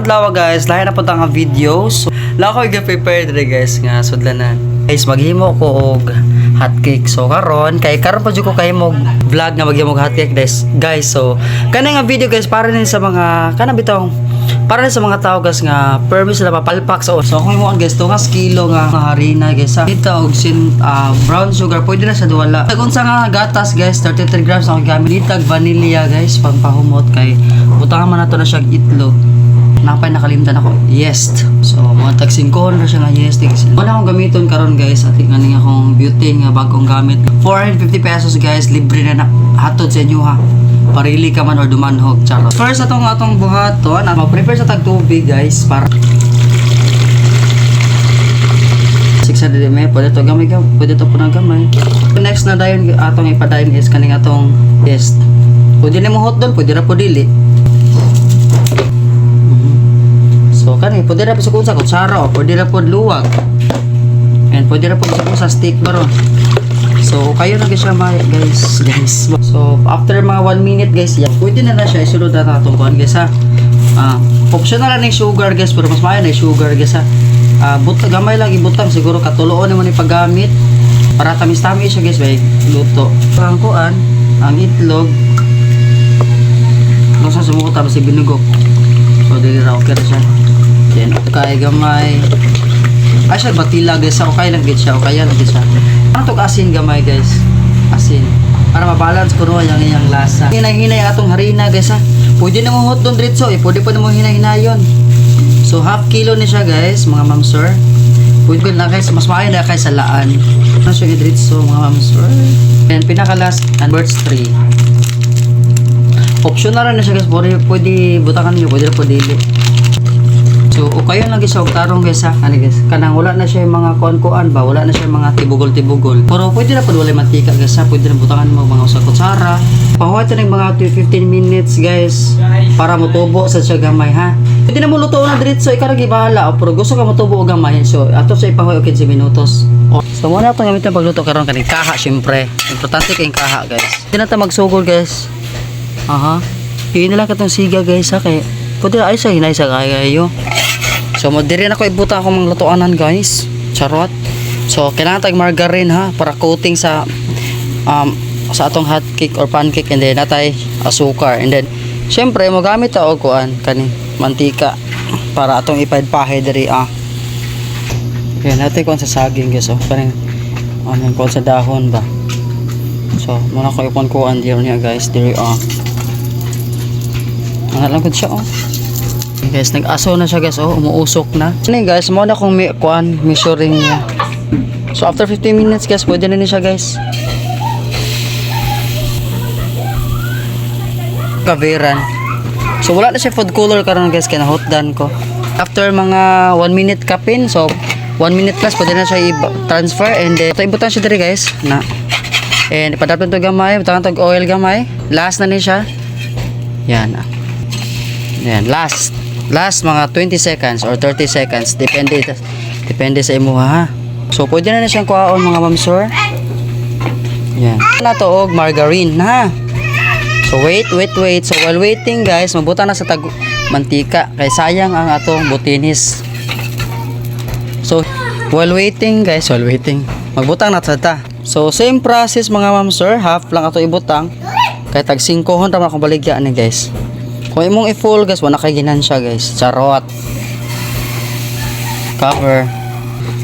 mga adlaw guys, lahi na po nga video. So, lahi ko i-prepare diri guys nga sudlanan. Guys, maghimo ko og hotcake. So karon pa jud ko kay mo vlog nga maghimo og hotcake guys. So kanang nga video guys para din sa mga para din sa mga tao guys nga permis sila papalpak so kung mo guys 2 kilo nga harina guys. Ito og brown sugar pwede na sa duwala. Unsa nga gatas guys 33 grams ang gamit. Ditag vanilla guys pangpahumot kay butangan man nato na siya itlog. Napay nakalimtan ako. Yes. So, mga tag 5 na siya nga yes. Wala akong gamiton karon guys. At nga akong beauty nga bagong gamit. 450 pesos guys. Libre na hatod sa inyo ha. Parili ka man or dumanhog. Charot. First atong buhaton. Mag-prepare sa tag tubig guys. Para 600 ml. Pwede to gamay. Pwede to po na gamay. Next na dayon atong ipadayon is kaning atong yes. Pwede na mo hot doon. Pwede na po dili. So kani pwede ra sa kutsara o pwede ra pod luwag. And pwede ra pod sa stick baron. So kayo na siya guys. So after mga 1 minute guys, pwede na siya isulod na natong kuan guys ha. Optional na yung sugar guys, pero mas maayo na yung sugar guys ha. Gamay lang ibutang siguro katuloon naman yung paggamit para tamis-tamis siya guys may luto. Ang kuan, ang itlog. Nasa sumuko tapos si binugo. So dili ra okay ra siya. Then okay gamay. Siya batila guys, okay lang gid siya, okay lang gid siya. Ano to asin gamay guys? Asin. Para ma-balance ko ro yang lasa. Hinay-hinay atong harina guys ha. Pwede na mo hot don diretso pwede pa na mo hinay-hinayon. So half kilo ni siya guys, mga ma'am sir. Pwede na guys, mas maayo na kay sa laan. Ano siya diretso mga ma'am sir. And pinaka last and birds 3. Optional na siya guys, pwede butakan niyo, pwede po dili. So okay lang guys, tarong guys ha. Kanang wala na siya yung mga kuan-kuan ba, wala na siya yung mga tibugol-tibugol. Pero pwede na po wala mantika guys ha, pwede na butakan mo mga usa kutsara. Pahuwat na mga 15 minutes guys para motubo sa siya gamay ha. Pwede na mo luto na diretso, ikaw ra gibahala. Pero gusto ka motubo og gamay, so ato sa ipahuwat 15 minutos. So muna itong gamitin pagluto karon kaning kaha syempre. Importante kayong kaha guys. Hindi na ta magsugol guys. Hindi lang katong siga guys ha kay pwede ay sa hinay sa kayo. So diri na ko ibuta akong mga lutoanan guys. Charot. So kailangan tag margarine ha para coating sa atong hot cake or pancake and then natay asukar and then syempre mo gamit ta og kuan kani mantika para atong ipaid-pahay diri Okay, natin kuan sa saging guys parang kuan sa dahon ba. So muna ko ipon-kuan diri niya guys diri lang gud siya guys, nag-aso na siya guys umuusok na. Ano guys, mo na kung measuring niya. So after 15 minutes guys, pwede na siya guys. Kaveran. So wala na siya food color karon guys, kaya na-hotdan ko. After mga 1 minute kapin, so 1 minute plus pwede na siya i-transfer and then ito ibutan siya diri guys na. And ipadapon to gamay, butangan to oil gamay. Last na ni siya. Yan. Last mga 20 seconds or 30 seconds depende sa imo ha. So pwede na siyang kuhaon mga ma'am sir. Yan. Na to og margarine ha. So wait. So while waiting guys, mabuta na sa mantika kay sayang ang atong butinis. So while waiting guys, magbutang na ta. So same process mga ma'am sir, half lang ato ibutang kay tag 5 hon ra akong baligya ni guys. Kung imong i-full guys, wala kay ginansya guys. Charot. Cover.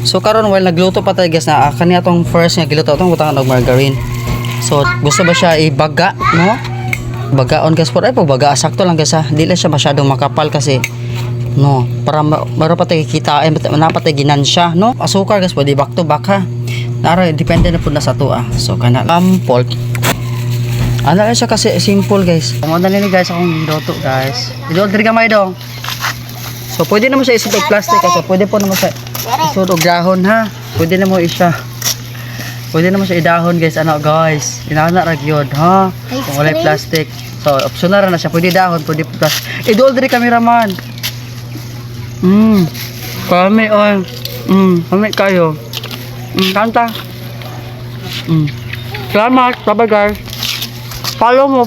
So karon while nagluto pa tayo guys na kani atong first nga giluto atong butangan og margarine. So gusto ba siya ibaga, no? Bagaon guys por ay pagbaga sakto lang guys ha. Di lang siya masyadong makapal kasi no, para pa tayo kita napatay ginansya, no? Asukar guys, pwede back to back ha. Nara depende na pud na sa tuwa. So kana pork. Ano lang siya kasi simple guys. Pamundan nila guys akong niluto guys. Idol diri gamay dong. So pwede naman siya isud og plastic kasi pwede po naman siya isud og dahon ha. Pwede naman siya idahon guys. Ano guys? Inana ra gyud ha. Kung wala plastic. So optional na siya. Pwede dahon, pwede plastic. Idol diri cameraman. Kami on. Kami kayo. Kanta. Salamat. Bye guys. Follow mo.